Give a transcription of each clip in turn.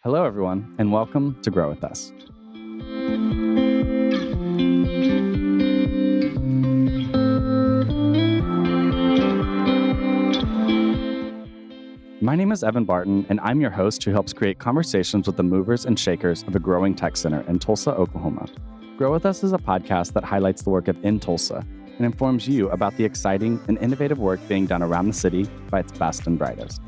Hello, everyone, and welcome to Grow With Us. My name is Evan Barton, and I'm your host who helps create conversations with the movers and shakers of a growing tech center in Tulsa, Oklahoma. Grow With Us is a podcast that highlights the work of inTulsa and informs you about the exciting and innovative work being done around the city by its best and brightest.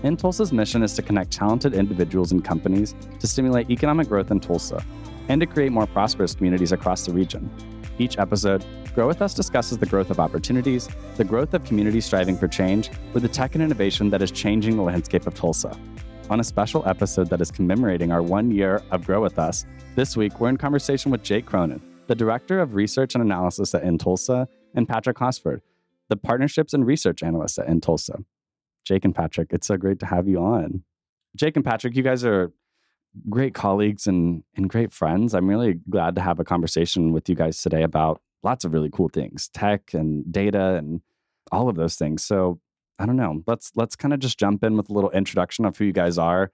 inTulsa's mission is to connect talented individuals and companies to stimulate economic growth in Tulsa and to create more prosperous communities across the region. Each episode, Grow With Us discusses the growth of opportunities, the growth of communities striving for change, with the tech and innovation that is changing the landscape of Tulsa. On a special episode that is commemorating our 1 year of Grow With Us, this week we're in conversation with Jake Cronin, the Director of Research and Analysis at inTulsa, and Patrick Hosford, the Partnerships and Research Analyst at inTulsa. Jake and Patrick, it's so great to have you on. Jake and Patrick, you guys are great colleagues and great friends. I'm really glad to have a conversation with you guys today about lots of really cool things, tech and data and all of those things. So I don't know, let's kind of just jump in with a little introduction of who you guys are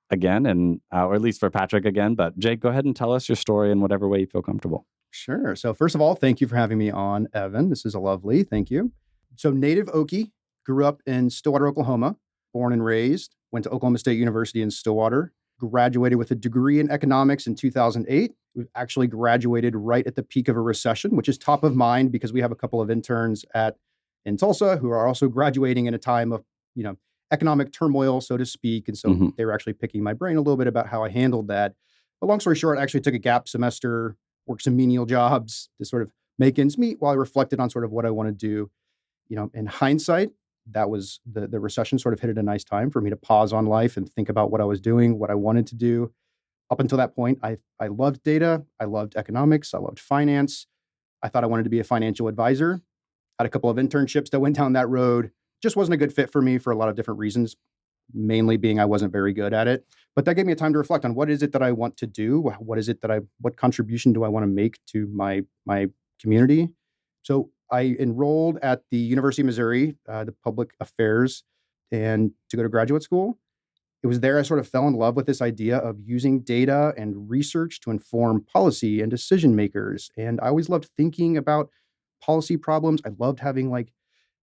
again, and or at least for Patrick again. But Jake, go ahead and tell us your story in whatever way you feel comfortable. Sure. So first of all, thank you for having me on, Evan. This is lovely. Thank you. So native Okie, grew up in Stillwater, Oklahoma, born and raised, went to Oklahoma State University in Stillwater, graduated with a degree in economics in 2008. We actually graduated right at the peak of a recession, which is top of mind because we have a couple of interns in Tulsa who are also graduating in a time of, economic turmoil, so to speak. And so they were actually picking my brain a little bit about how I handled that. But long story short, I actually took a gap semester, worked some menial jobs to sort of make ends meet while I reflected on sort of what I want to do. In hindsight, that was the recession sort of hit at a nice time for me to pause on life and think about what I was doing, what I wanted to do. Up until that point, I loved data. I loved economics. I loved finance. I thought I wanted to be a financial advisor. Had a couple of internships that went down that road. Just wasn't a good fit for me for a lot of different reasons, mainly being I wasn't very good at it. But that gave me a time to reflect on what is it that I want to do? What contribution do I want to make to my community? So I enrolled at the University of Missouri, the public affairs, and to go to graduate school. It was there I sort of fell in love with this idea of using data and research to inform policy and decision makers. And I always loved thinking about policy problems. I loved having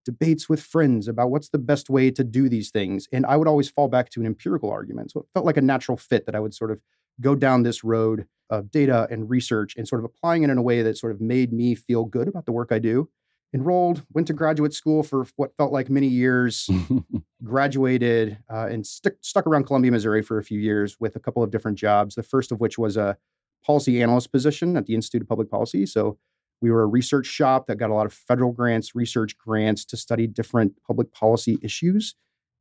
debates with friends about what's the best way to do these things. And I would always fall back to an empirical argument. So it felt like a natural fit that I would sort of go down this road of data and research and sort of applying it in a way that sort of made me feel good about the work I do. Enrolled, went to graduate school for what felt like many years, graduated, and stuck around Columbia, Missouri for a few years with a couple of different jobs. The first of which was a policy analyst position at the Institute of Public Policy. So we were a research shop that got a lot of federal grants, research grants to study different public policy issues.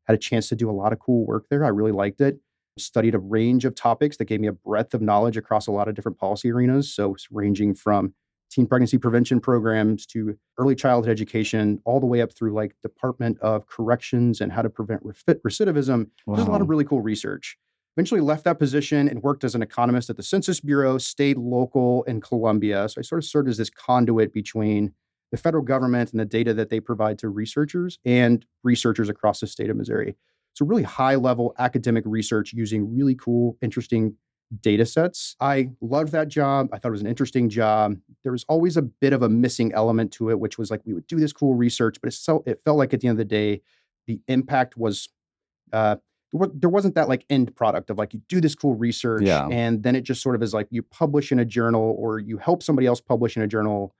Had a chance to do a lot of cool work there. I really liked it. Studied a range of topics that gave me a breadth of knowledge across a lot of different policy arenas. So it's ranging from teen pregnancy prevention programs to early childhood education, all the way up through Department of Corrections and how to prevent recidivism. Wow. There's a lot of really cool research. Eventually left that position and worked as an economist at the Census Bureau, stayed local in Columbia. So I sort of served as this conduit between the federal government and the data that they provide to researchers and researchers across the state of Missouri. So really high-level academic research using really cool, interesting data sets. I loved that job. I thought it was an interesting job. There was always a bit of a missing element to it, which was we would do this cool research, but it felt like at the end of the day, the impact was, there wasn't that end product of you do this cool research and then it just sort of is you publish in a journal or you help somebody else publish in a journal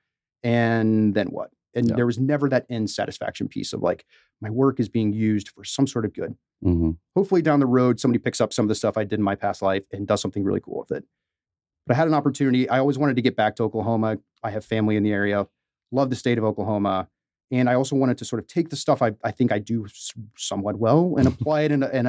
and then what? And there was never that end satisfaction piece of my work is being used for some sort of good. Mm-hmm. Hopefully down the road, somebody picks up some of the stuff I did in my past life and does something really cool with it. But I had an opportunity. I always wanted to get back to Oklahoma. I have family in the area, love the state of Oklahoma. And I also wanted to sort of take the stuff I think I do somewhat well and apply it in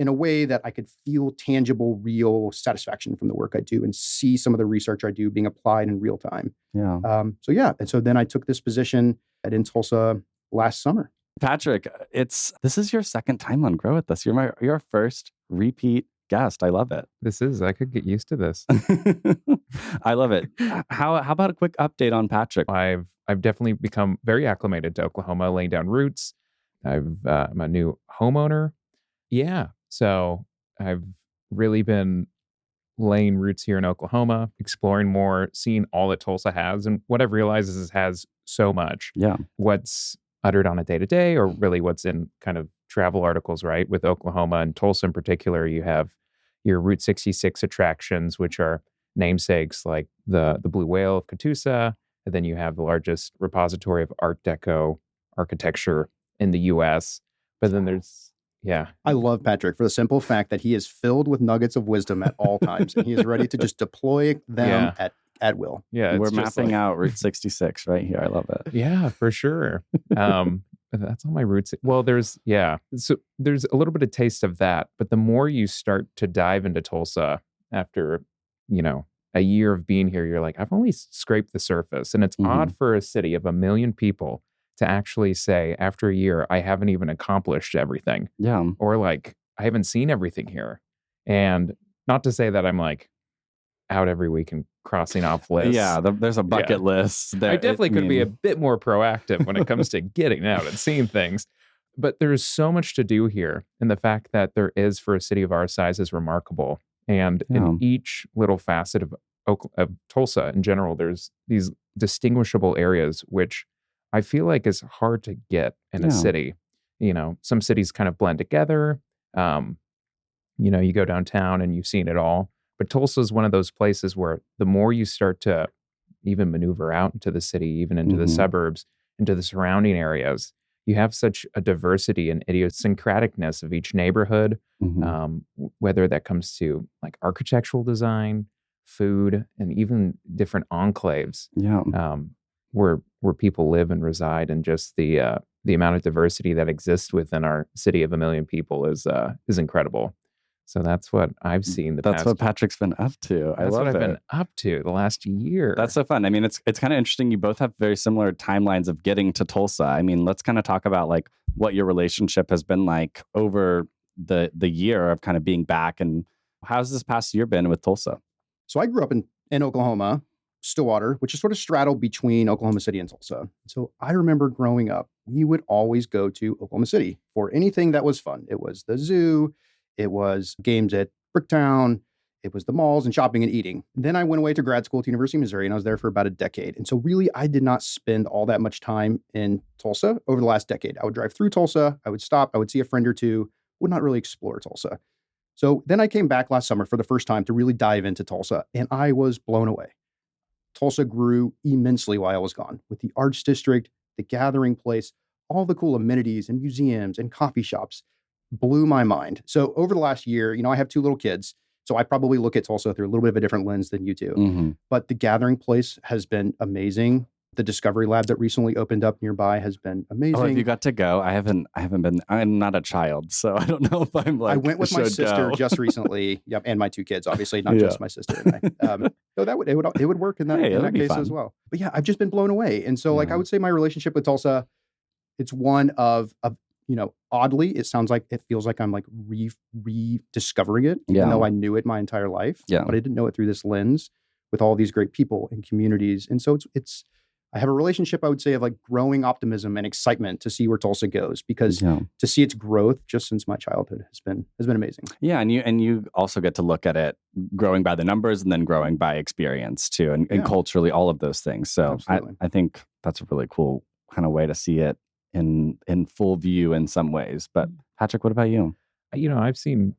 a way that I could feel tangible, real satisfaction from the work I do and see some of the research I do being applied in real time. Yeah. And so then I took this position at inTulsa last summer. Patrick, this is your second time on Grow With Us. You're our first repeat guest. I love it. I could get used to this. I love it. How about a quick update on Patrick? I've definitely become very acclimated to Oklahoma, laying down roots. I'm a new homeowner. Yeah. So I've really been laying roots here in Oklahoma, exploring more, seeing all that Tulsa has. And what I've realized is it has so much. Yeah. What's uttered on a day-to-day, or really what's in kind of travel articles, right? With Oklahoma and Tulsa in particular, you have your Route 66 attractions, which are namesakes like the Blue Whale of Catoosa. And then you have the largest repository of Art Deco architecture in the U.S. But then there's, yeah. I love Patrick for the simple fact that he is filled with nuggets of wisdom at all times, and he is ready to just deploy them at will. Yeah, We're it's just mapping out Route 66 right here. I love it. Yeah, for sure. That's on my roots. Well, so there's a little bit of taste of that, but the more you start to dive into Tulsa after, a year of being here, you're like, I've only scraped the surface. And it's odd for a city of 1 million people to actually say, after a year, I haven't even accomplished everything. Yeah. Or like, I haven't seen everything here. And not to say that I'm like out every week and crossing off lists. Yeah, there's a bucket list. I definitely could be a bit more proactive when it comes to getting out and seeing things. But there's so much to do here. And the fact that there is for a city of our size is remarkable. And in each little facet of Tulsa in general, there's these distinguishable areas, which I feel like is hard to get in a city. Some cities kind of blend together. You go downtown and you've seen it all. But Tulsa is one of those places where the more you start to even maneuver out into the city, even into the suburbs, into the surrounding areas, you have such a diversity and idiosyncraticness of each neighborhood, whether that comes to like architectural design, food, and even different enclaves where people live and reside, and just the amount of diversity that exists within our city of 1 million people is incredible. So that's what I've seen. That's what Patrick's been up to. That's what I've been up to the last year. That's so fun. I mean, it's kind of interesting. You both have very similar timelines of getting to Tulsa. I mean, let's kind of talk about like what your relationship has been like over the year of kind of being back, and how's this past year been with Tulsa? So I grew up in Oklahoma, Stillwater, which is sort of straddled between Oklahoma City and Tulsa. So I remember growing up, we would always go to Oklahoma City for anything that was fun. It was the zoo. It was games at Bricktown. It was the malls and shopping and eating. Then I went away to grad school at the University of Missouri, and I was there for about a decade. And so really, I did not spend all that much time in Tulsa over the last decade. I would drive through Tulsa. I would stop. I would see a friend or two. Would not really explore Tulsa. So then I came back last summer for the first time to really dive into Tulsa, and I was blown away. Tulsa grew immensely while I was gone, with the Arts District, the Gathering Place, all the cool amenities and museums and coffee shops. Blew my mind. So over the last year, I have 2 little kids, so I probably look at Tulsa through a little bit of a different lens than you do. But the Gathering Place has been amazing. The Discovery Lab that recently opened up nearby has been amazing. Oh, have you got to go? I haven't been. I'm not a child, so I don't know if I'm like. I went with my sister just recently. Yep, and my 2 kids, obviously, not just my sister and I. So it would work in that case as well. But yeah, I've just been blown away. And so I would say my relationship with Tulsa, it's one of oddly, it feels like I'm like rediscovering it, even though I knew it my entire life. But I didn't know it through this lens with all these great people and communities. And so I have a relationship, I would say, of like growing optimism and excitement to see where Tulsa goes, because to see its growth just since my childhood has been amazing. Yeah, and you also get to look at it growing by the numbers and then growing by experience too, and culturally, all of those things. So I think that's a really cool kind of way to see it in full view in some ways. But Patrick, what about you? I've seen,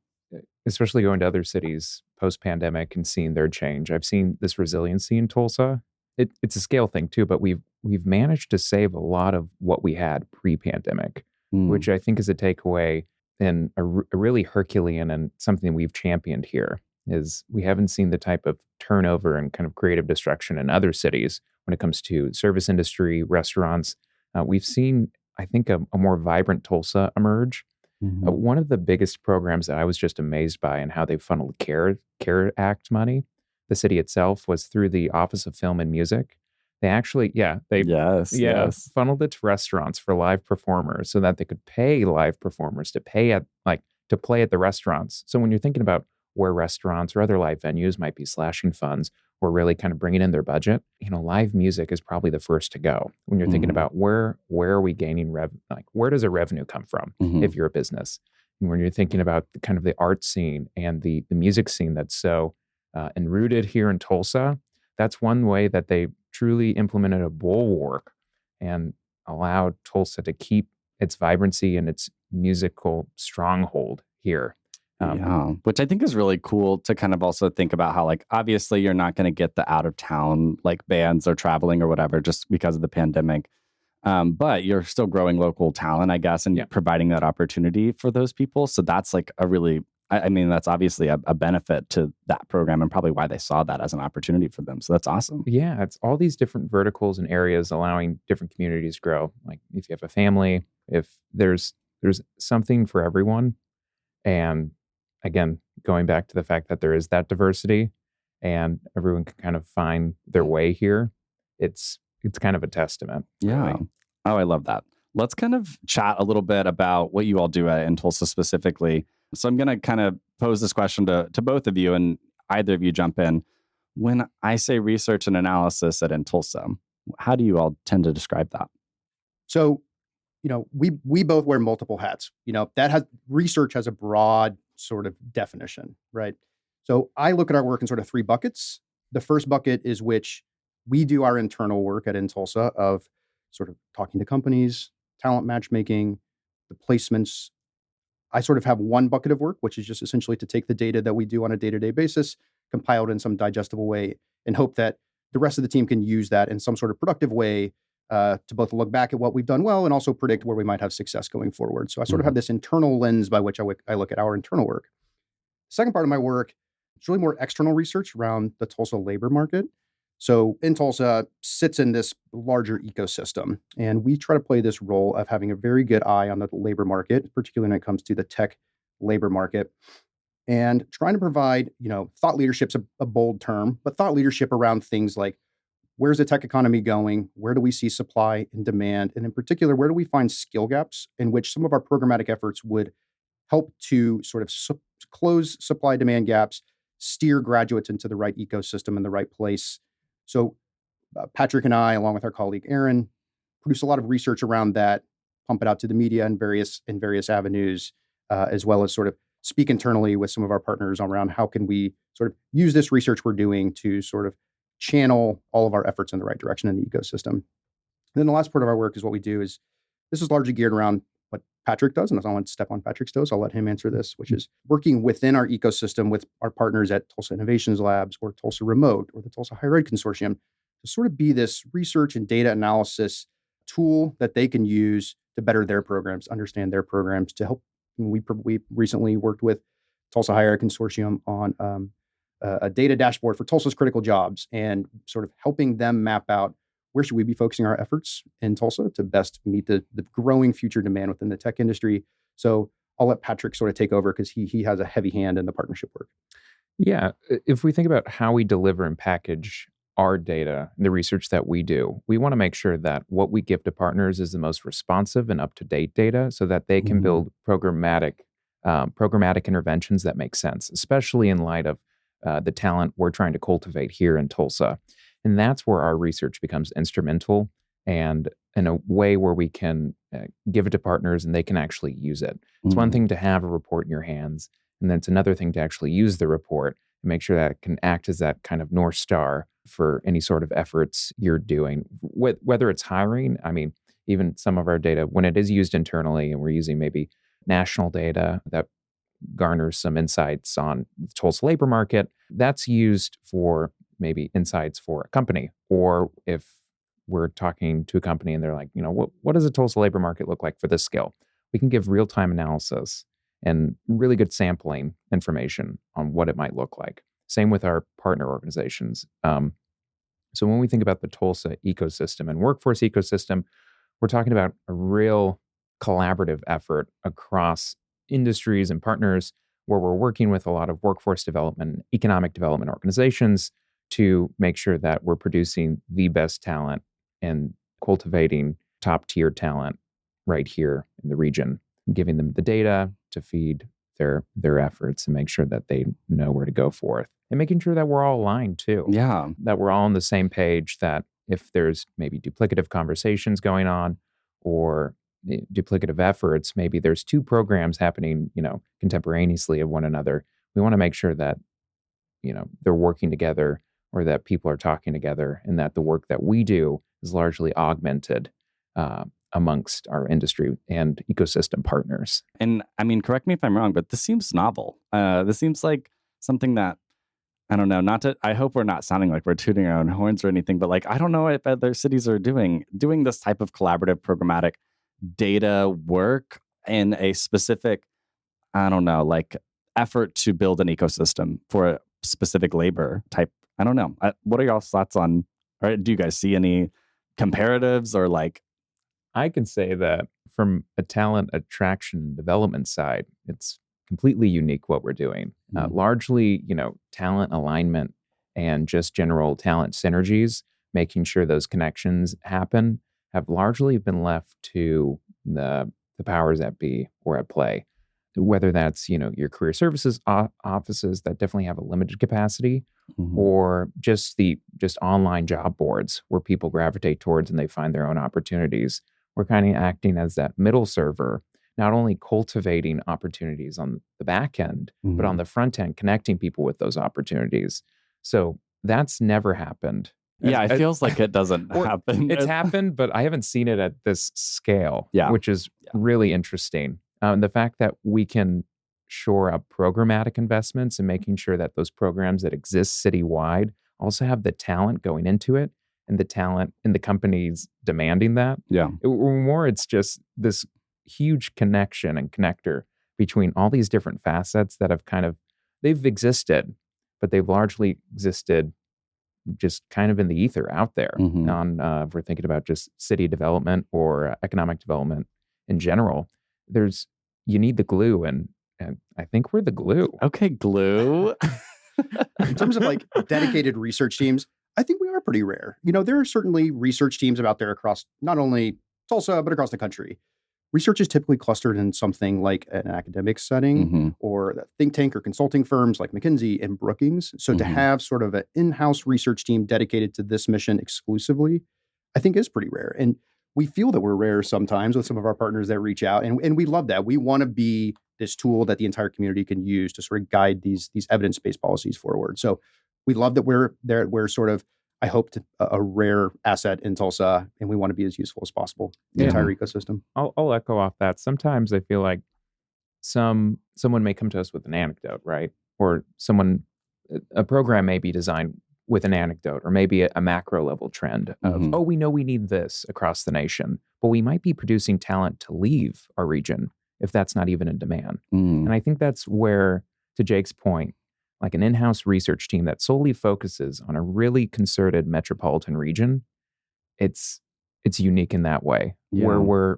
especially going to other cities post-pandemic and seeing their change, I've seen this resiliency in Tulsa. It's a scale thing too, but we've managed to save a lot of what we had pre-pandemic, which I think is a takeaway, and a really Herculean, and something we've championed here is we haven't seen the type of turnover and kind of creative destruction in other cities when it comes to service industry, restaurants. We've seen, I think, a more vibrant Tulsa emerge. One of the biggest programs that I was just amazed by and how they funneled CARE Act money, the city itself, was through the Office of Film and Music. They actually, funneled it to restaurants for live performers so that they could pay live performers to play at the restaurants. So when you're thinking about where restaurants or other live venues might be slashing funds or really kind of bringing in their budget, live music is probably the first to go. When you're thinking about where are we gaining revenue, like where does a revenue come from if you're a business? when you're thinking about kind of the art scene and the music scene that's so enrooted here in Tulsa, that's one way that they truly implemented a bulwark and allowed Tulsa to keep its vibrancy and its musical stronghold here. Yeah, which I think is really cool to kind of also think about how, like, obviously you're not going to get the out of town like bands or traveling or whatever just because of the pandemic. But you're still growing local talent, I guess, and providing that opportunity for those people. So that's like a really, I mean, that's obviously a benefit to that program and probably why they saw that as an opportunity for them. So that's awesome. Yeah, it's all these different verticals and areas allowing different communities to grow. Like if you have a family, if there's something for everyone. And again, going back to the fact that there is that diversity and everyone can kind of find their way here, it's kind of a testament. Yeah. Really. Oh, I love that. Let's kind of chat a little bit about what you all do at inTulsa specifically. So I'm going to kind of pose this question to both of you, and either of you jump in. When I say research and analysis at inTulsa, how do you all tend to describe that? So, we both wear multiple hats. Research has a broad sort of definition, right? So I look at our work in sort of three buckets. The first bucket is which we do our internal work at inTulsa of sort of talking to companies, talent matchmaking, the placements. I sort of have one bucket of work, which is just essentially to take the data that we do on a day-to-day basis, compile it in some digestible way, and hope that the rest of the team can use that in some sort of productive way to both look back at what we've done well and also predict where we might have success going forward. So I sort of have this internal lens by which I look at our internal work. The second part of my work is really more external research around the Tulsa labor market. So inTulsa sits in this larger ecosystem, and we try to play this role of having a very good eye on the labor market, particularly when it comes to the tech labor market, and trying to provide, thought leadership's a bold term, but thought leadership around things like where's the tech economy going? Where do we see supply and demand? And in particular, where do we find skill gaps in which some of our programmatic efforts would help to sort of close supply demand gaps, steer graduates into the right ecosystem in the right place. So Patrick and I, along with our colleague Aaron, produce a lot of research around that, pump it out to the media in various avenues, as well as sort of speak internally with some of our partners around how can we sort of use this research we're doing to sort of channel all of our efforts in the right direction in the ecosystem. And then the last part of our work is what we do is, this is largely geared around what Patrick does, and I don't want to step on Patrick's toes, I'll let him answer this, which is working within our ecosystem with our partners at Tulsa Innovations Labs or Tulsa Remote or the Tulsa Higher Ed Consortium to sort of be this research and data analysis tool that they can use to better their programs, understand their programs, to help. We recently worked with Tulsa Higher Ed Consortium on a data dashboard for Tulsa's critical jobs and sort of helping them map out where should we be focusing our efforts in Tulsa to best meet the growing future demand within the tech industry. So I'll let Patrick sort of take over because he has a heavy hand in the partnership work. Yeah. If we think about how we deliver and package our data, the research that we do, we want to make sure that what we give to partners is the most responsive and up-to-date data so that they can build programmatic interventions that make sense, especially in light of the talent we're trying to cultivate here in Tulsa. And that's where our research becomes instrumental and in a way where we can give it to partners and they can actually use it. It's one thing to have a report in your hands, and then it's another thing to actually use the report and make sure that it can act as that kind of North Star for any sort of efforts you're doing, whether it's hiring. I mean, even some of our data, when it is used internally and we're using maybe national data that garners some insights on the Tulsa labor market, that's used for maybe insights for a company. Or if we're talking to a company and they're like, what does a Tulsa labor market look like for this skill? We can give real-time analysis and really good sampling information on what it might look like. Same with our partner organizations. So when we think about the Tulsa ecosystem and workforce ecosystem, we're talking about a real collaborative effort across industries and partners where we're working with a lot of workforce development, economic development organizations to make sure that we're producing the best talent and cultivating top-tier talent right here in the region, giving them the data to feed their efforts and make sure that they know where to go forth. And making sure that we're all aligned too. Yeah. That we're all on the same page, that if there's maybe duplicative conversations going on or duplicative efforts. Maybe there's two programs happening, contemporaneously of one another. We want to make sure that, they're working together or that people are talking together and that the work that we do is largely augmented amongst our industry and ecosystem partners. And I mean, correct me if I'm wrong, but this seems novel. This seems like something that, I don't know, I hope we're not sounding like we're tooting our own horns or anything, but like, I don't know if other cities are doing this type of collaborative programmatic data work in a specific, I don't know, like effort to build an ecosystem for a specific labor type. I don't know. What are y'all's thoughts on, or do you guys see any comparatives or like? I can say that from a talent attraction and development side, it's completely unique what we're doing. Largely, talent alignment and just general talent synergies, making sure those connections happen, have largely been left to the powers that be or at play. Whether that's, your career services offices that definitely have a limited capacity, or just online job boards where people gravitate towards and they find their own opportunities. We're kind of acting as that middle server, not only cultivating opportunities on the back end, but on the front end, connecting people with those opportunities. So that's never happened. Yeah, it feels like it doesn't happen. It's happened, but I haven't seen it at this scale, which is really interesting. The fact that we can shore up programmatic investments and making sure that those programs that exist citywide also have the talent going into it and the talent in the companies demanding that. Yeah. It's just this huge connection and connector between all these different facets that they've existed, but they've largely existed just kind of in the ether out there if we're thinking about just city development or economic development in general. You need the glue, and I think we're the glue. Okay, glue. In terms of like dedicated research teams, I think we are pretty rare. There are certainly research teams out there across not only Tulsa, but across the country. Research is typically clustered in something like an academic setting or a think tank or consulting firms like McKinsey and Brookings. So to have sort of an in-house research team dedicated to this mission exclusively, I think is pretty rare. And we feel that we're rare sometimes with some of our partners that reach out. And we love that. We want to be this tool that the entire community can use to sort of guide these evidence-based policies forward. So we love that we're sort of, I hope, a rare asset in Tulsa, and we want to be as useful as possible in the entire ecosystem. I'll echo off that. Sometimes I feel like someone may come to us with an anecdote, right? Or a program may be designed with an anecdote or maybe a macro level trend of, we know we need this across the nation, but we might be producing talent to leave our region if that's not even in demand. And I think that's where, to Jake's point, like an in-house research team that solely focuses on a really concerted metropolitan region, it's unique in that way, where we're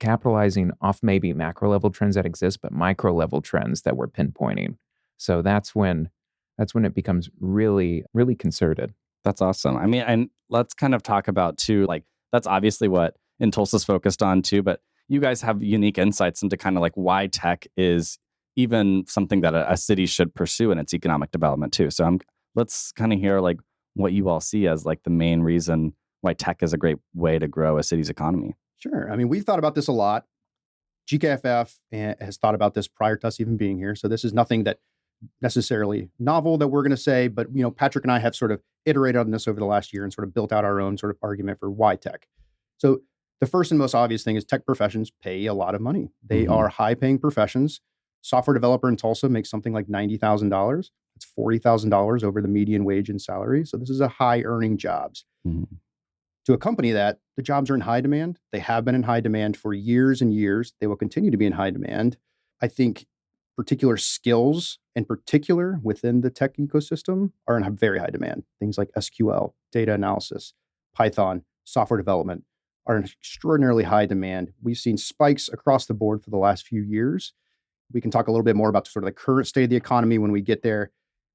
capitalizing off maybe macro level trends that exist, but micro level trends that we're pinpointing. So that's when it becomes really, really concerted. That's awesome. I mean, and let's kind of talk about too, like that's obviously what inTulsa's focused on too, but you guys have unique insights into kind of like why tech is even something that a city should pursue in its economic development too. So let's kind of hear like what you all see as like the main reason why tech is a great way to grow a city's economy. Sure. I mean, we've thought about this a lot. GKFF has thought about this prior to us even being here. So this is nothing that necessarily novel that we're going to say, but Patrick and I have sort of iterated on this over the last year and sort of built out our own sort of argument for why tech. So the first and most obvious thing is tech professions pay a lot of money. They are high-paying professions. Software developer in Tulsa makes something like $90,000. It's $40,000 over the median wage and salary. So this is a high-earning jobs. To a company that the jobs are in high demand, they have been in high demand for years and years. They will continue to be in high demand. I think particular skills, in particular within the tech ecosystem, are in very high demand. Things like SQL, data analysis, Python, software development are in extraordinarily high demand. We've seen spikes across the board for the last few years. We can talk a little bit more about sort of the current state of the economy when we get there.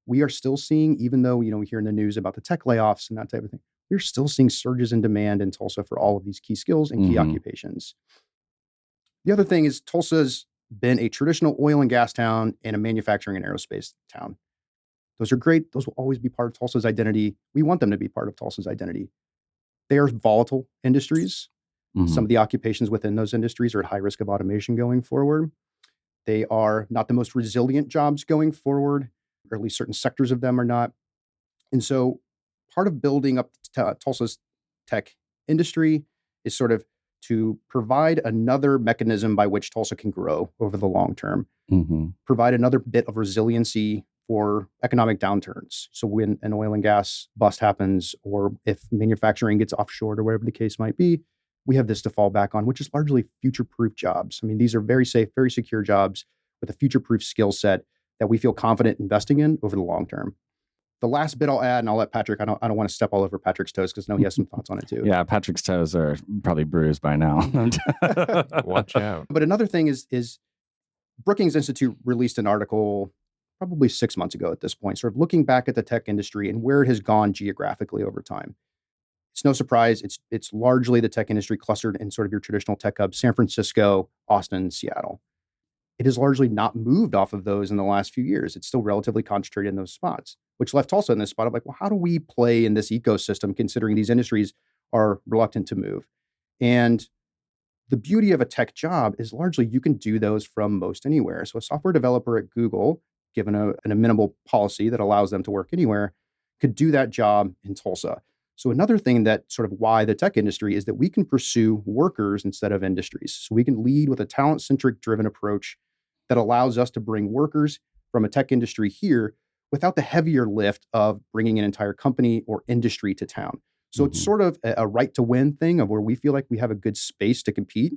We are still seeing, even though we hear in the news about the tech layoffs and that type of thing, we're still seeing surges in demand in Tulsa for all of these key skills and key occupations. The other thing is Tulsa's been a traditional oil and gas town and a manufacturing and aerospace town. Those are great. Those will always be part of Tulsa's identity. We want them to be part of Tulsa's identity. They are volatile industries. Some of the occupations within those industries are at high risk of automation going forward. They are not the most resilient jobs going forward, or at least certain sectors of them are not. And so part of building up Tulsa's tech industry is sort of to provide another mechanism by which Tulsa can grow over the long term, provide another bit of resiliency for economic downturns. So when an oil and gas bust happens, or if manufacturing gets offshored or whatever the case might be, we have this to fall back on, which is largely future-proof jobs. I mean, these are very safe, very secure jobs with a future-proof skill set that we feel confident investing in over the long term. The last bit I'll add, and I'll let Patrick, I don't want to step all over Patrick's toes because I know he has some thoughts on it too. Yeah, Patrick's toes are probably bruised by now. Watch out. But another thing is Brookings Institute released an article probably 6 months ago at this point, sort of looking back at the tech industry and where it has gone geographically over time. It's no surprise, it's largely the tech industry clustered in sort of your traditional tech hubs, San Francisco, Austin, Seattle. It has largely not moved off of those in the last few years. It's still relatively concentrated in those spots, which left Tulsa in this spot of like, well, how do we play in this ecosystem considering these industries are reluctant to move? And the beauty of a tech job is largely you can do those from most anywhere. So a software developer at Google, given an amenable policy that allows them to work anywhere, could do that job in Tulsa. So another thing that sort of why the tech industry is that we can pursue workers instead of industries. So we can lead with a talent-centric driven approach that allows us to bring workers from a tech industry here without the heavier lift of bringing an entire company or industry to town. So it's sort of a right to win thing of where we feel like we have a good space to compete.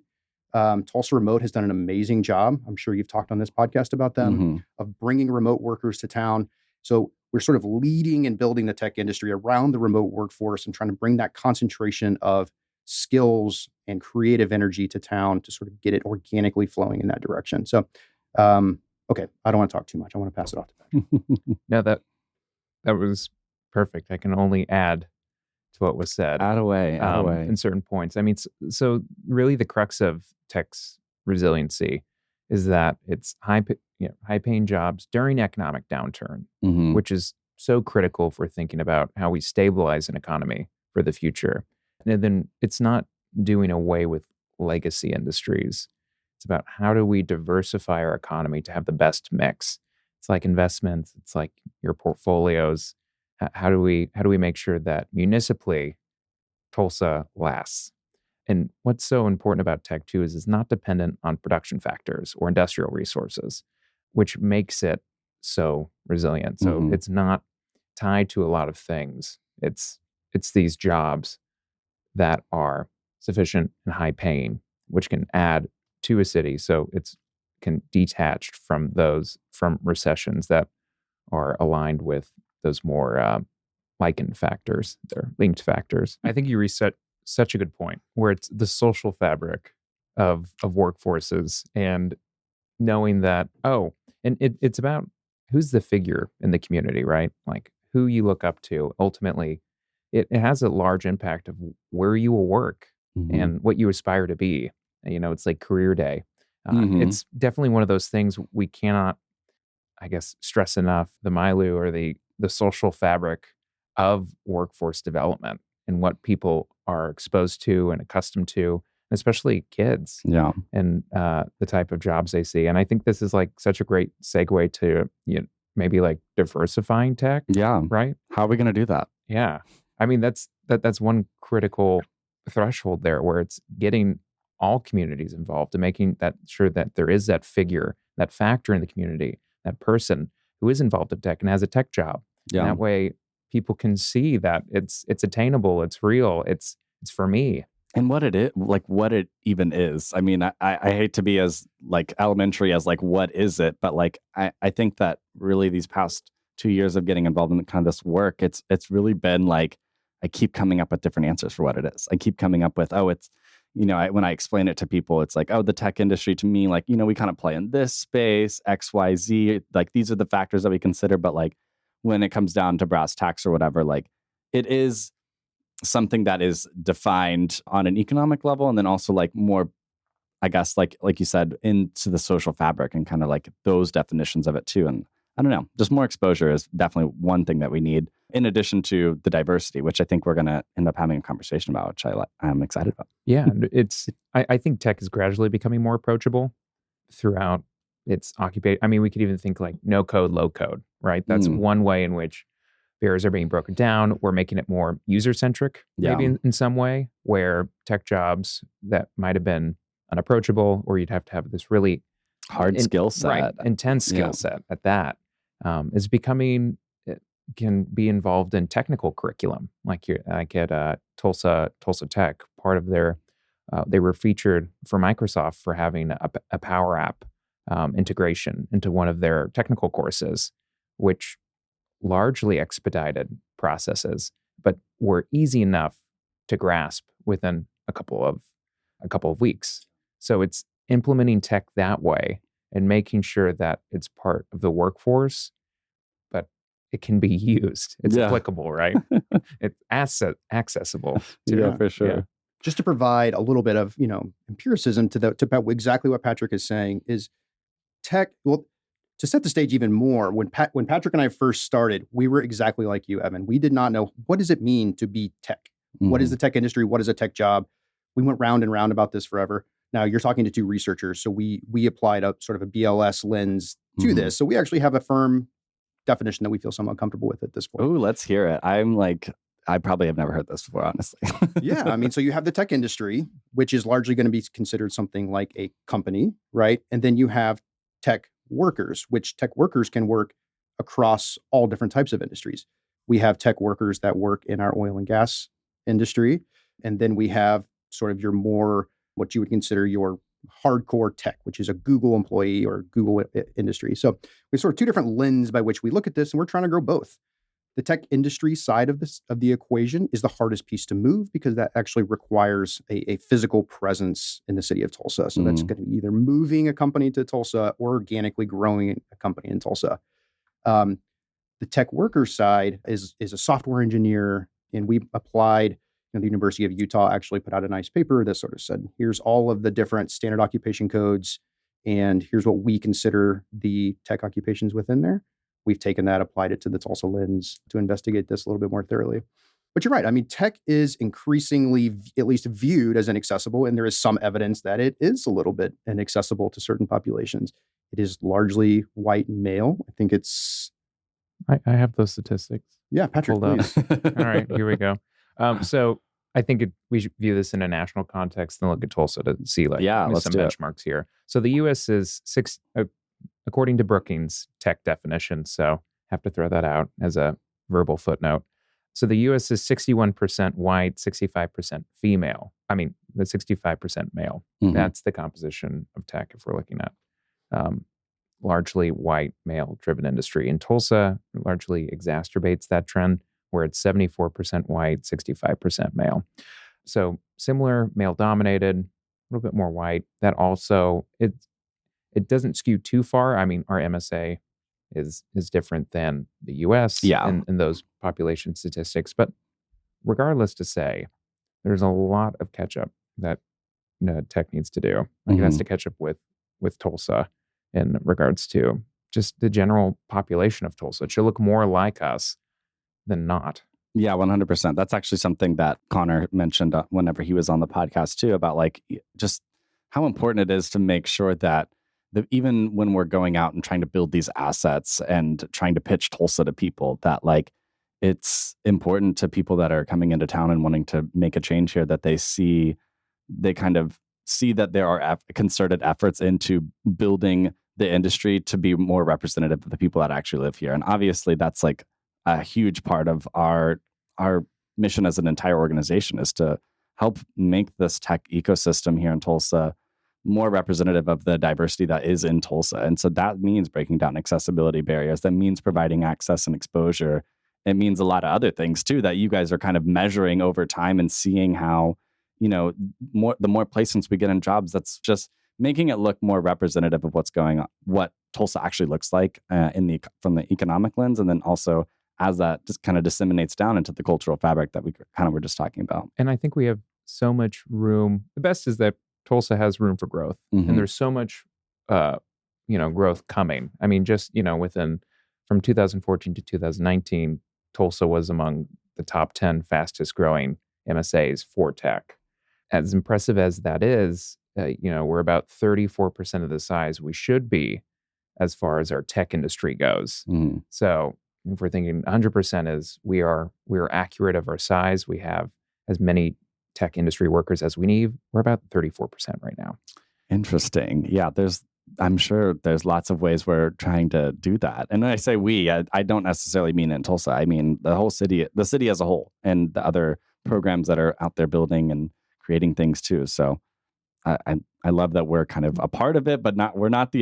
Tulsa Remote has done an amazing job. I'm sure you've talked on this podcast about them, of bringing remote workers to town. So we're sort of leading and building the tech industry around the remote workforce and trying to bring that concentration of skills and creative energy to town to sort of get it organically flowing in that direction. So, okay, I don't want to talk too much. I want to pass it off to Patrick. No, that was perfect. I can only add to what was said. Add away. In certain points. I mean, so really the crux of tech's resiliency is that it's high-paying jobs during economic downturn, which is so critical for thinking about how we stabilize an economy for the future. And then it's not doing away with legacy industries. It's about how do we diversify our economy to have the best mix. It's like investments. It's like your portfolios. How do we make sure that municipally Tulsa lasts? And what's so important about tech too is it's not dependent on production factors or industrial resources, which makes it so resilient. So it's not tied to a lot of things. It's these jobs that are sufficient and high paying, which can add to a city. So it's can detached from recessions that are aligned with those more likened factors, they're linked factors. I think you reset such a good point where it's the social fabric of workforces and knowing that, and it's about who's the figure in the community, right? Like who you look up to. Ultimately, it has a large impact of where you will work and what you aspire to be. It's like career day. It's definitely one of those things we cannot, I guess, stress enough, the milieu or the social fabric of workforce development and what people are exposed to and accustomed to, especially kids. Yeah. And the type of jobs they see. And I think this is like such a great segue to maybe like diversifying tech. Yeah. Right? How are we going to do that? Yeah. I mean, that's one critical threshold there where it's getting all communities involved and making that sure that there is that figure, that factor in the community, that person who is involved in tech and has a tech job. Yeah. And that way people can see that it's attainable, it's real, it's for me. And what it is, like what it even is. I mean, I hate to be as like elementary as like, what is it? But like, I think that really these past 2 years of getting involved in kind of this work, it's really been like, I keep coming up with different answers for what it is. I keep coming up with, it's, when I explain it to people, it's like, the tech industry to me, like, we kind of play in this space, X, Y, Z, like these are the factors that we consider. But like when it comes down to brass tacks or whatever, like it is something that is defined on an economic level. And then also like more, I guess, like you said, into the social fabric and kind of like those definitions of it too. And I don't know, just more exposure is definitely one thing that we need in addition to the diversity, which I think we're going to end up having a conversation about, which I'm excited about. Yeah, I think tech is gradually becoming more approachable throughout its occupation. I mean, we could even think like no code, low code, right? That's one way in which barriers are being broken down. We're making it more user-centric, maybe in some way, where tech jobs that might have been unapproachable, or you'd have to have this really hard skill set, right, intense skill set at that, is becoming, can be involved in technical curriculum, like at Tulsa Tech. Part of their, they were featured for Microsoft for having a Power App integration into one of their technical courses, which largely expedited processes, but were easy enough to grasp within a couple of weeks. So it's implementing tech that way and making sure that it's part of the workforce, but it can be used. It's applicable, right? It's accessible. For sure. Yeah. Just to provide a little bit of, empiricism to exactly what Patrick is saying is tech. Well, to set the stage even more, when Patrick and I first started, we were exactly like you, Evan. We did not know, what does it mean to be tech? What is the tech industry? What is a tech job? We went round and round about this forever. Now you're talking to two researchers, so we applied a sort of a BLS lens to this. So we actually have a firm definition that we feel somewhat comfortable with at this point. Oh, let's hear it. I probably have never heard this before, honestly. Yeah, I mean, so you have the tech industry, which is largely going to be considered something like a company, right? And then you have tech workers, which tech workers can work across all different types of industries. We have tech workers that work in our oil and gas industry. And then we have sort of your more, what you would consider your hardcore tech, which is a Google employee or Google industry. So we have sort of two different lenses by which we look at this, and we're trying to grow both. The tech industry side of the equation is the hardest piece to move because that actually requires a physical presence in the city of Tulsa. So that's going to be either moving a company to Tulsa or organically growing a company in Tulsa. The tech worker side is a software engineer, and we applied. The University of Utah actually put out a nice paper that sort of said, here's all of the different standard occupation codes, and here's what we consider the tech occupations within there. We've taken that, applied it to the Tulsa lens to investigate this a little bit more thoroughly. But you're right. I mean, tech is increasingly at least viewed as inaccessible, and there is some evidence that it is a little bit inaccessible to certain populations. It is largely white and male. I think it's... I have those statistics. Yeah, Patrick, please. All right, here we go. So I think we should view this in a national context and look at Tulsa to see some benchmarks here. So the U.S. is according to Brookings tech definition, so have to throw that out as a verbal footnote. So the U.S. is 61% white, 65% female. I mean, the 65% male. That's the composition of tech if we're looking at largely white, male-driven industry. In Tulsa, largely exacerbates that trend, where it's 74% white, 65% male. So similar, male-dominated, a little bit more white. That also, it doesn't skew too far. I mean, our MSA is different than the U.S. in those population statistics. But regardless to say, there's a lot of catch-up that tech needs to do. Like it has to catch up with Tulsa in regards to just the general population of Tulsa. It should look more like us than not. Yeah, 100%. That's actually something that Connor mentioned whenever he was on the podcast too, about like just how important it is to make sure that even when we're going out and trying to build these assets and trying to pitch Tulsa to people, that like it's important to people that are coming into town and wanting to make a change here, that they kind of see that there are concerted efforts into building the industry to be more representative of the people that actually live here. And obviously that's like a huge part of our mission as an entire organization, is to help make this tech ecosystem here in Tulsa more representative of the diversity that is in Tulsa. And so that means breaking down accessibility barriers. That means providing access and exposure. It means a lot of other things too, that you guys are kind of measuring over time and seeing how, the more placements we get in jobs, that's just making it look more representative of what's going on, what Tulsa actually looks like from the economic lens. And then also as that just kind of disseminates down into the cultural fabric that we kind of were just talking about. And I think we have so much room. The best is that Tulsa has room for growth, and there's so much, growth coming. I mean, just, from 2014 to 2019, Tulsa was among the top 10 fastest growing MSAs for tech. As impressive as that is, we're about 34% of the size we should be as far as our tech industry goes. So if we're thinking 100% is we are accurate of our size, we have as many tech industry workers as we need, we're about 34% right now. Interesting. Yeah, I'm sure there's lots of ways we're trying to do that. And when I say we, I don't necessarily mean in Tulsa. I mean the whole city, the city as a whole, and the other programs that are out there building and creating things too. So I love that we're kind of a part of it, but we're not the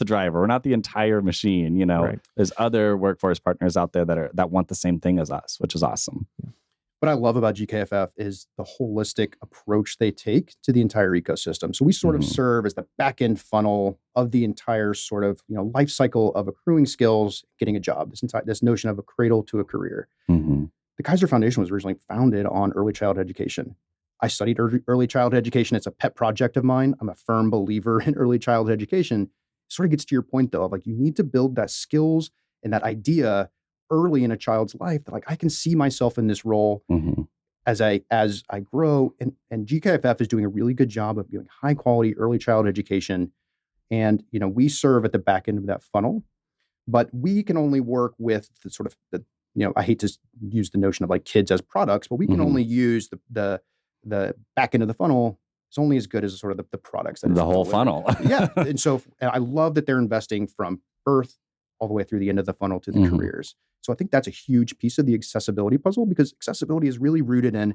driver. We're not the entire machine. Right. There's other workforce partners out there that want the same thing as us, which is awesome. What I love about GKFF is the holistic approach they take to the entire ecosystem. So we sort of serve as the back end funnel of the entire sort of life cycle of accruing skills, getting a job. This notion of a cradle to a career. The Kaiser Foundation was originally founded on early childhood education. I studied early childhood education. It's a pet project of mine. I'm a firm believer in early childhood education. It sort of gets to your point though, of like you need to build that skills and that idea early in a child's life that like I can see myself in this role as I grow. And GKFF is doing a really good job of doing high quality early childhood education. And we serve at the back end of that funnel, but we can only work with the sort of I hate to use the notion of like kids as products, but we can only use the back end of the funnel is only as good as sort of the products. That the whole funnel. Yeah. And so I love that they're investing from birth all the way through the end of the funnel to the careers. So I think that's a huge piece of the accessibility puzzle because accessibility is really rooted in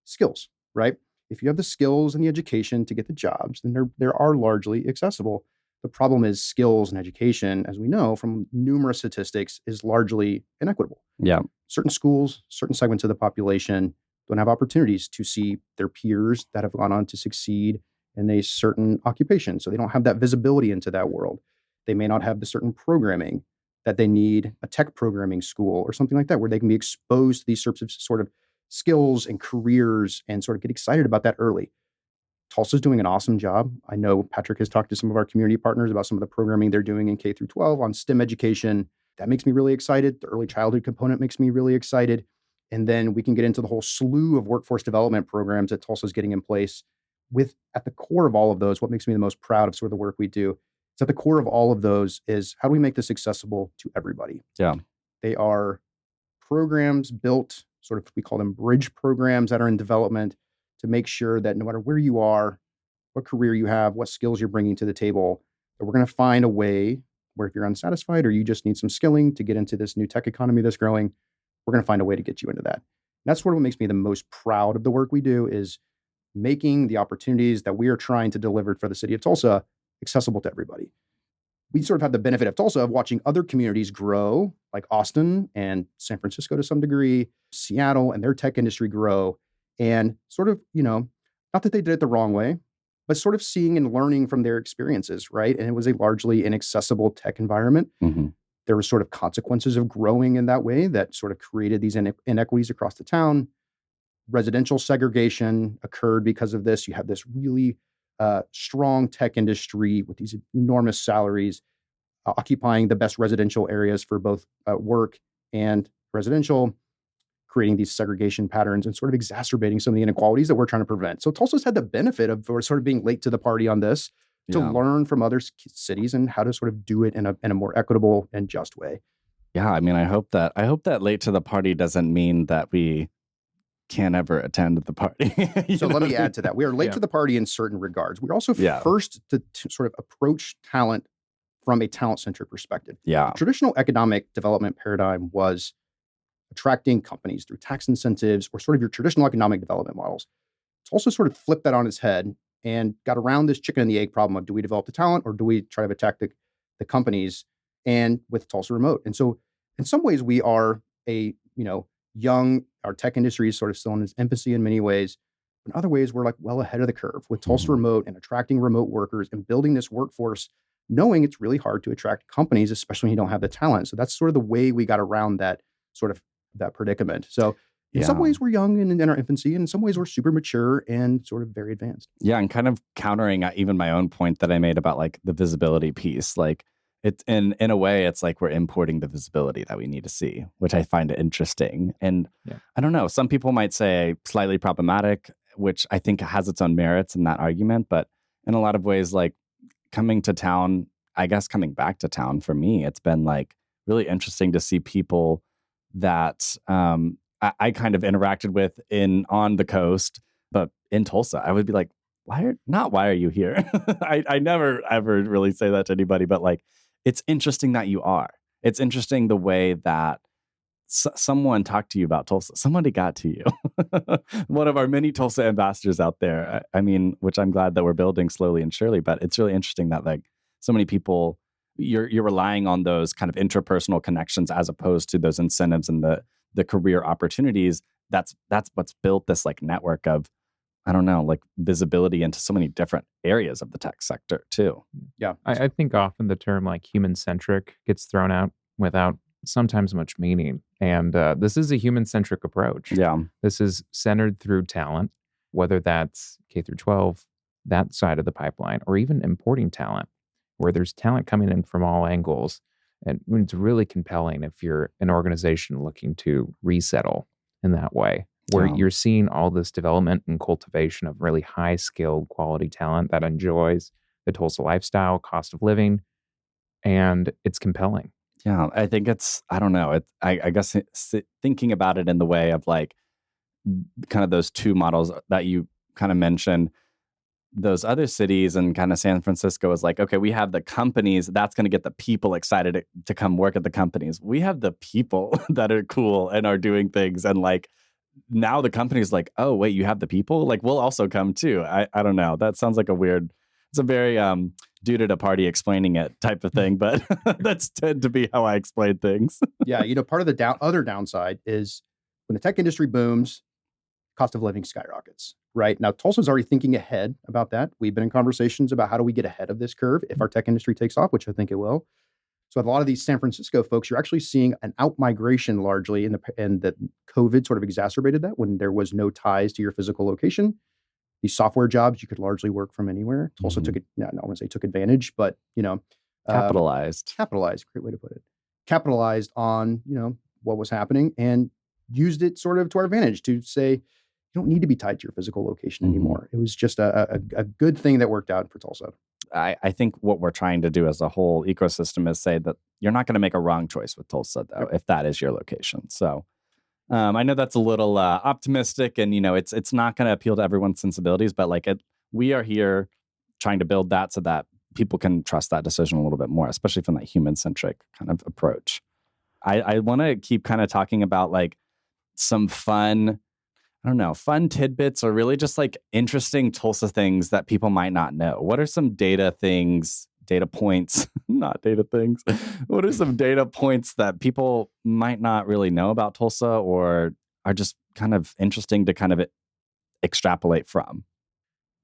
skills, right? If you have the skills and the education to get the jobs, then they are largely accessible. The problem is skills and education, as we know from numerous statistics, is largely inequitable. Yeah. Certain schools, certain segments of the population don't have opportunities to see their peers that have gone on to succeed in a certain occupation. So they don't have that visibility into that world. They may not have the certain programming that they need, a tech programming school or something like that, where they can be exposed to these sorts of sort of skills and careers and sort of get excited about that early. Tulsa's doing an awesome job. I know Patrick has talked to some of our community partners about some of the programming they're doing in K through 12 on STEM education. That makes me really excited. The early childhood component makes me really excited. And then we can get into the whole slew of workforce development programs that Tulsa's getting in place with, at the core of all of those, what makes me the most proud of sort of the work we do. So at the core of all of those is how do we make this accessible to everybody? Yeah. They are programs built, sort of, we call them bridge programs that are in development to make sure that no matter where you are, what career you have, what skills you're bringing to the table, that we're going to find a way where if you're unsatisfied or you just need some skilling to get into this new tech economy that's growing, we're going to find a way to get you into that. And that's sort of what makes me the most proud of the work we do is making the opportunities that we are trying to deliver for the city of Tulsa accessible to everybody. We sort of have the benefit of Tulsa of watching other communities grow, like Austin and San Francisco to some degree, Seattle and their tech industry grow. And sort of, not that they did it the wrong way, but sort of seeing and learning from their experiences, right? And it was a largely inaccessible tech environment. There were sort of consequences of growing in that way that sort of created these inequities across the town. Residential segregation occurred because of this. You have this really strong tech industry with these enormous salaries occupying the best residential areas for both work and residential, creating these segregation patterns and sort of exacerbating some of the inequalities that we're trying to prevent. So Tulsa's had the benefit of sort of being late to the party on this to learn from other cities and how to sort of do it in a more equitable and just way. Yeah, I mean, I hope that late to the party doesn't mean that we can't ever attend the party. So let me add to that. We are late to the party in certain regards. We're also first to sort of approach talent from a talent-centric perspective. Yeah. The traditional economic development paradigm was attracting companies through tax incentives or sort of your traditional economic development models. It's also sort of flipped that on its head and got around this chicken and the egg problem of do we develop the talent or do we try to attack the companies, and with Tulsa Remote. And so in some ways we are our tech industry is sort of still in its infancy in many ways. In other ways, we're like well ahead of the curve with Tulsa Remote and attracting remote workers and building this workforce, knowing it's really hard to attract companies, especially when you don't have the talent. So that's sort of the way we got around that sort of that predicament. So in some ways we're young and in our infancy, and in some ways we're super mature and sort of very advanced. Yeah, and kind of countering even my own point that I made about like the visibility piece. Like It's in a way, it's like we're importing the visibility that we need to see, which I find interesting. And I don't know, some people might say slightly problematic, which I think has its own merits in that argument. But in a lot of ways, like coming to town, I guess coming back to town for me, it's been like really interesting to see people that I kind of interacted with on the coast, but in Tulsa, I would be like, why are you here? I never ever really say that to anybody, but like, it's interesting that you are. It's interesting the way that someone talked to you about Tulsa. Somebody got to you. One of our many Tulsa ambassadors out there. I mean, which I'm glad that we're building slowly and surely, but it's really interesting that like so many people, you're relying on those kind of interpersonal connections as opposed to those incentives and the career opportunities. That's what's built this like network of, I don't know, like visibility into so many different areas of the tech sector too. Yeah. I think often the term like human-centric gets thrown out without sometimes much meaning. And this is a human-centric approach. Yeah. This is centered through talent, whether that's K through 12, that side of the pipeline, or even importing talent, where there's talent coming in from all angles. And it's really compelling if you're an organization looking to resettle in that way, where you're seeing all this development and cultivation of really high-skilled quality talent that enjoys the Tulsa lifestyle, cost of living, and it's compelling. Yeah, I think I don't know. I guess thinking about it in the way of like kind of those two models that you kind of mentioned, those other cities and kind of San Francisco is like, okay, we have the companies that's going to get the people excited to come work at the companies. We have the people that are cool and are doing things. And like now the company's like, oh, wait, you have the people? Like we'll also come too. I don't know. That sounds like it's a very dude at a party explaining it type of thing, but that's tend to be how I explain things. Yeah, part of the other downside is when the tech industry booms, cost of living skyrockets, right? Now, Tulsa's already thinking ahead about that. We've been in conversations about how do we get ahead of this curve if our tech industry takes off, which I think it will. So a lot of these San Francisco folks, you're actually seeing an out-migration largely, and that COVID sort of exacerbated that when there was no ties to your physical location. These software jobs, you could largely work from anywhere. Tulsa took it, I don't want to say took advantage, but, Capitalized, great way to put it. Capitalized on, what was happening and used it sort of to our advantage to say, you don't need to be tied to your physical location anymore. It was just a good thing that worked out for Tulsa. I think what we're trying to do as a whole ecosystem is say that you're not going to make a wrong choice with Tulsa, though, if that is your location. So I know that's a little optimistic and, it's not going to appeal to everyone's sensibilities, but like we are here trying to build that so that people can trust that decision a little bit more, especially from that human-centric kind of approach. I want to keep kind of talking about like some fun tidbits or really just like interesting Tulsa things that people might not know. What are some data points, not data things. What are some data points that people might not really know about Tulsa or are just kind of interesting to kind of extrapolate from?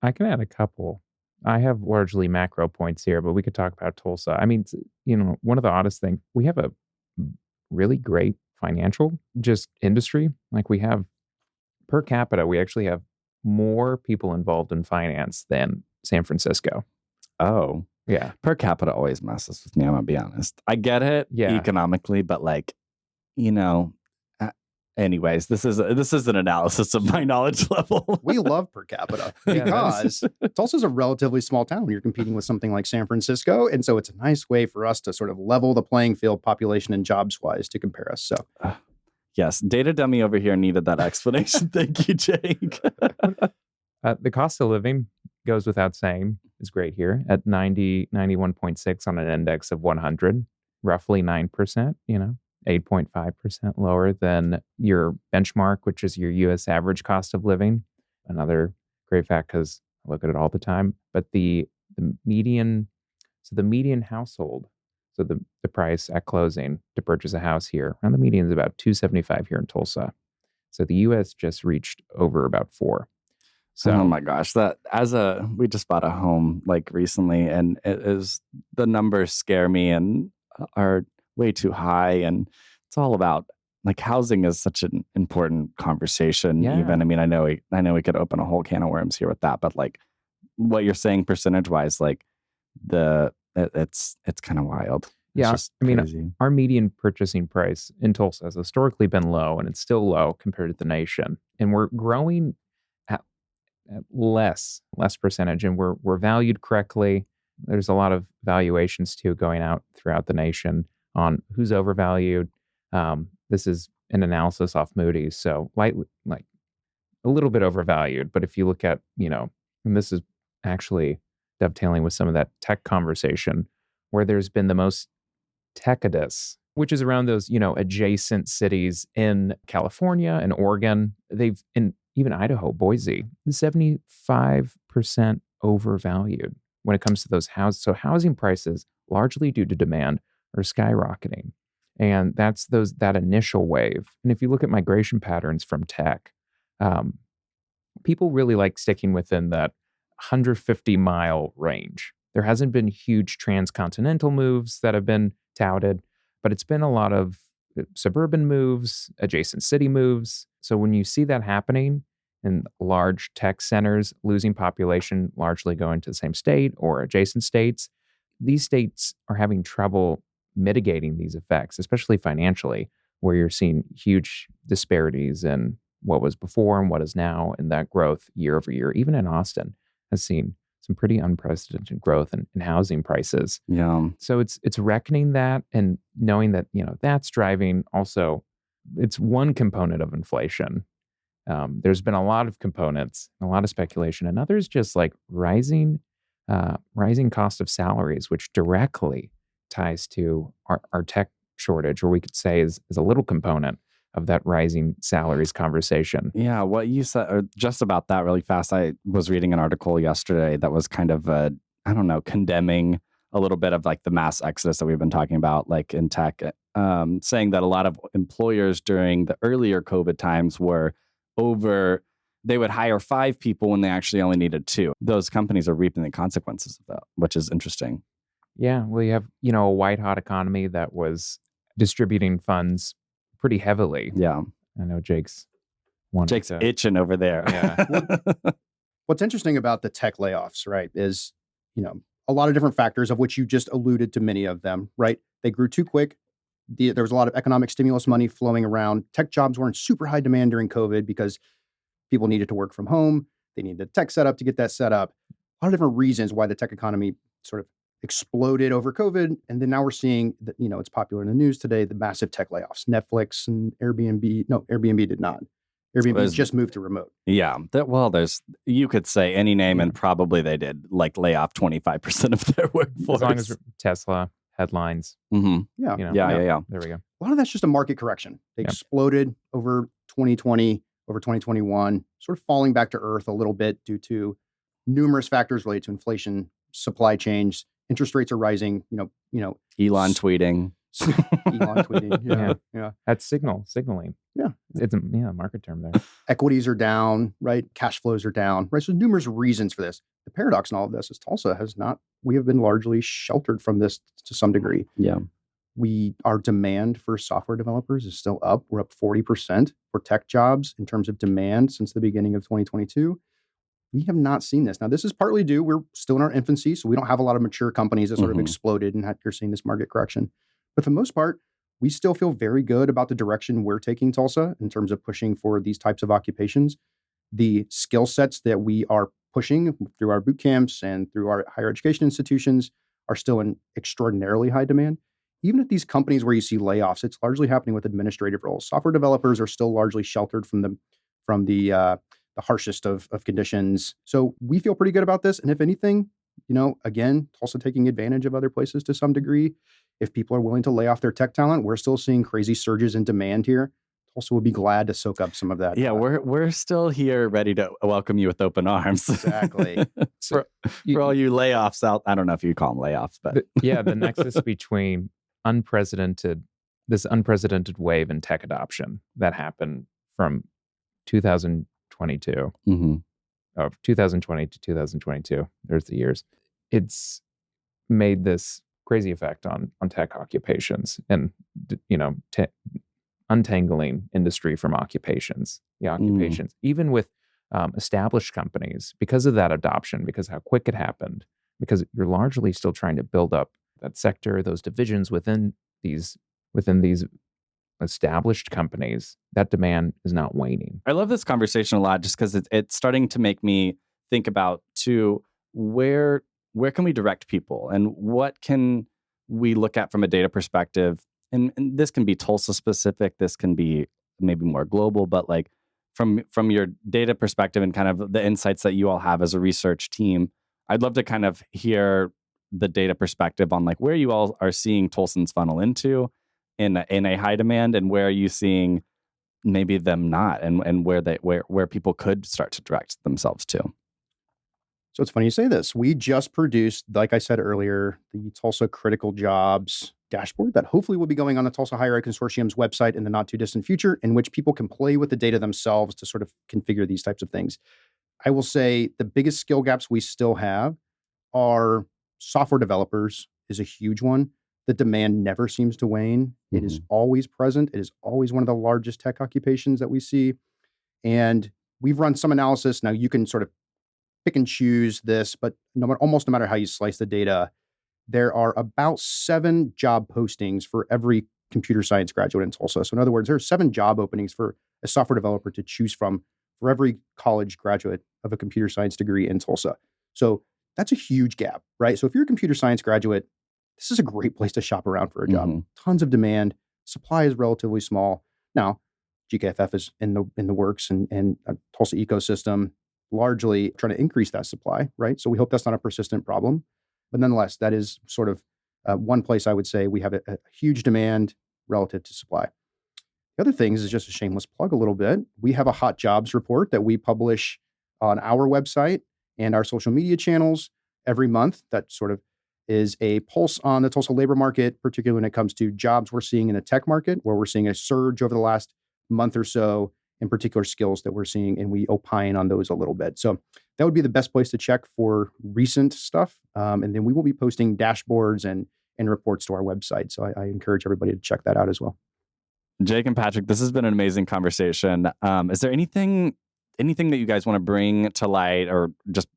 I can add a couple. I have largely macro points here, but we could talk about Tulsa. I mean, one of the oddest things, we have a really great financial just industry. Like we have per capita, we actually have more people involved in finance than San Francisco. Oh, yeah. Per capita always messes with me. I'm gonna be honest. I get it economically, but like, anyways, this is an analysis of my knowledge level. We love per capita because Tulsa's a relatively small town when you're competing with something like San Francisco. And so it's a nice way for us to sort of level the playing field population and jobs wise to compare us. So yes, data dummy over here needed that explanation. Thank you, Jake. The cost of living goes without saying is great here at 91.6 on an index of 100, roughly 9%, 8.5% lower than your benchmark, which is your U.S. average cost of living. Another great fact because I look at it all the time. But the median household, so the price at closing to purchase a house here, and the median is about $275 here in Tulsa. So the U.S. just reached over about $4. So, oh my gosh, we just bought a home like recently, and the numbers scare me and are way too high. And it's all about like housing is such an important conversation. Yeah. Even, I mean, I know we could open a whole can of worms here with that, but like what you're saying percentage wise, like the it's kind of wild. Yeah, It's just I mean, crazy. our median purchasing price in Tulsa has historically been low, and it's still low compared to the nation. And we're growing at less percentage, and we're valued correctly. There's a lot of valuations too going out throughout the nation on who's overvalued. This is an analysis off Moody's, so like a little bit overvalued. But if you look at, and this is actually dovetailing with some of that tech conversation, where there's been the most techadus, which is around those, adjacent cities in California and Oregon. In even Idaho, Boise, 75% overvalued when it comes to those houses. So housing prices, largely due to demand, are skyrocketing. And that's that initial wave. And if you look at migration patterns from tech, people really like sticking within that 150-mile range. There hasn't been huge transcontinental moves that have been touted, but it's been a lot of suburban moves, adjacent city moves. So when you see that happening in large tech centers losing population, largely going to the same state or adjacent states, these states are having trouble mitigating these effects, especially financially, where you're seeing huge disparities in what was before and what is now, and that growth year over year, even in Austin, has seen some pretty unprecedented growth in housing prices. Yeah. So it's reckoning that and knowing that, that's driving also, it's one component of inflation. There's been a lot of components, a lot of speculation, and others just like rising cost of salaries, which directly ties to our tech shortage, or we could say is a little component of that rising salaries conversation. Yeah, what you said just about that really fast. I was reading an article yesterday that was kind of, condemning a little bit of like the mass exodus that we've been talking about, like in tech, saying that a lot of employers during the earlier COVID times they would hire 5 people when they actually only needed 2. Those companies are reaping the consequences of that, which is interesting. Yeah, well, you have, a white hot economy that was distributing funds pretty heavily. Yeah. I know Jake's itching over there. Yeah. What's interesting about the tech layoffs, right, is, a lot of different factors, of which you just alluded to many of them, right? They grew too quick. There was a lot of economic stimulus money flowing around. Tech jobs were in super high demand during COVID because people needed to work from home. They needed the tech set up to get that set up. A lot of different reasons why the tech economy sort of exploded over COVID. And then now we're seeing that, it's popular in the news today, the massive tech layoffs. Netflix and Airbnb. No, Airbnb did not. Airbnb just moved to remote. Yeah. You could say any name and probably they did like lay off 25% of their workforce. As long as Tesla headlines. Mm-hmm. Yeah. Yeah. There we go. A lot of that's just a market correction. They exploded over 2020, over 2021, sort of falling back to earth a little bit due to numerous factors related to inflation, supply chains. Interest rates are rising, Elon tweeting. Elon tweeting. Yeah. That's signaling. Yeah. It's a market term there. Equities are down, right? Cash flows are down, right? So numerous reasons for this. The paradox in all of this is Tulsa we have been largely sheltered from this to some degree. Yeah. Our demand for software developers is still up. We're up 40% for tech jobs in terms of demand since the beginning of 2022. We have not seen this. Now, this is partly due, we're still in our infancy, so we don't have a lot of mature companies that sort of exploded and you're seeing this market correction. But for the most part, we still feel very good about the direction we're taking Tulsa in terms of pushing for these types of occupations. The skill sets that we are pushing through our boot camps and through our higher education institutions are still in extraordinarily high demand. Even at these companies where you see layoffs, it's largely happening with administrative roles. Software developers are still largely sheltered from the harshest of conditions. So we feel pretty good about this. And if anything, again, Tulsa taking advantage of other places to some degree. If people are willing to lay off their tech talent, we're still seeing crazy surges in demand here. Tulsa would be glad to soak up some of that. Yeah, we're still here ready to welcome you with open arms. Exactly. for all you layoffs out, I don't know if you call them layoffs, but the nexus between this unprecedented wave in tech adoption that happened from 2022, of 2020 to 2022. There's the years. It's made this crazy effect on tech occupations and, untangling industry from occupations, even with established companies, because of that adoption, because how quick it happened. because you're largely still trying to build up that sector, those divisions within these established companies. That demand is not waning. I love this conversation a lot just because it's starting to make me think about too, where can we direct people and what can we look at from a data perspective? And this can be Tulsa specific, this can be maybe more global, but like from your data perspective and kind of the insights that you all have as a research team, I'd love to kind of hear the data perspective on like where you all are seeing Tulsans funnel into in a high demand, and where are you seeing maybe them not, and where people could start to direct themselves to. So it's funny you say this. We just produced, like I said earlier, the Tulsa Critical Jobs dashboard that hopefully will be going on the Tulsa Higher Ed Consortium's website in the not too distant future, in which people can play with the data themselves to sort of configure these types of things. I will say the biggest skill gaps we still have are software developers is a huge one. The demand never seems to wane. It is always present. It is always one of the largest tech occupations that we see. And we've run some analysis. Now you can sort of pick and choose this, but almost no matter how you slice the data, there are about 7 job postings for every computer science graduate in Tulsa. So in other words, there are 7 job openings for a software developer to choose from for every college graduate of a computer science degree in Tulsa. So that's a huge gap, right? So if you're a computer science graduate, this is a great place to shop around for a job. Tons of demand. Supply is relatively small. Now, GKFF is in the works and Tulsa ecosystem largely trying to increase that supply, right? So we hope that's not a persistent problem. But nonetheless, that is sort of one place I would say we have a huge demand relative to supply. The other things is just a shameless plug a little bit. We have a hot jobs report that we publish on our website and our social media channels every month. That sort of is a pulse on the Tulsa labor market, particularly when it comes to jobs we're seeing in the tech market, where we're seeing a surge over the last month or so in particular skills that we're seeing, and we opine on those a little bit. So that would be the best place to check for recent stuff. And then we will be posting dashboards and reports to our website. So I encourage everybody to check that out as well. Jake and Patrick, this has been an amazing conversation. Is there anything that you guys want to bring to light or just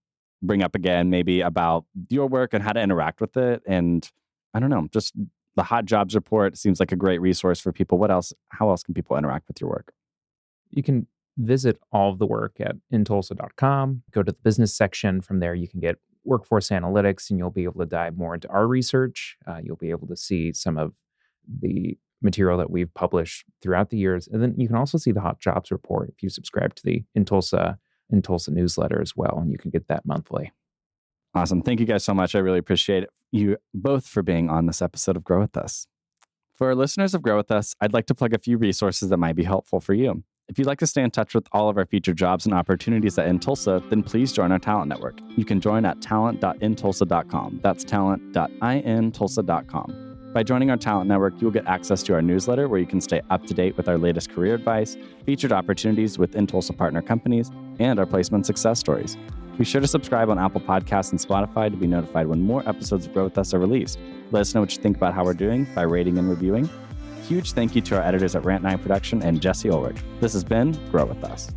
bring up again, maybe about your work and how to interact with it? And I don't know, just the Hot Jobs Report seems like a great resource for people. How else can people interact with your work? You can visit all of the work at inTulsa.com, go to the business section. From there, you can get workforce analytics, and you'll be able to dive more into our research. You'll be able to see some of the material that we've published throughout the years. And then you can also see the Hot Jobs Report if you subscribe to the inTulsa newsletter as well, and you can get that monthly. Awesome. Thank you guys so much. I really appreciate you both for being on this episode of Grow With Us. For our listeners of Grow With Us, I'd like to plug a few resources that might be helpful for you. If you'd like to stay in touch with all of our featured jobs and opportunities at inTulsa, then please join our talent network. You can join at talent.intulsa.com. That's talent.intulsa.com. By joining our talent network, you'll get access to our newsletter where you can stay up to date with our latest career advice, featured opportunities with inTulsa partner companies, and our placement success stories. Be sure to subscribe on Apple Podcasts and Spotify to be notified when more episodes of Grow With Us are released. Let us know what you think about how we're doing by rating and reviewing. Huge thank you to our editors at Rant9 Production and Jesse Ulrich. This has been Grow With Us.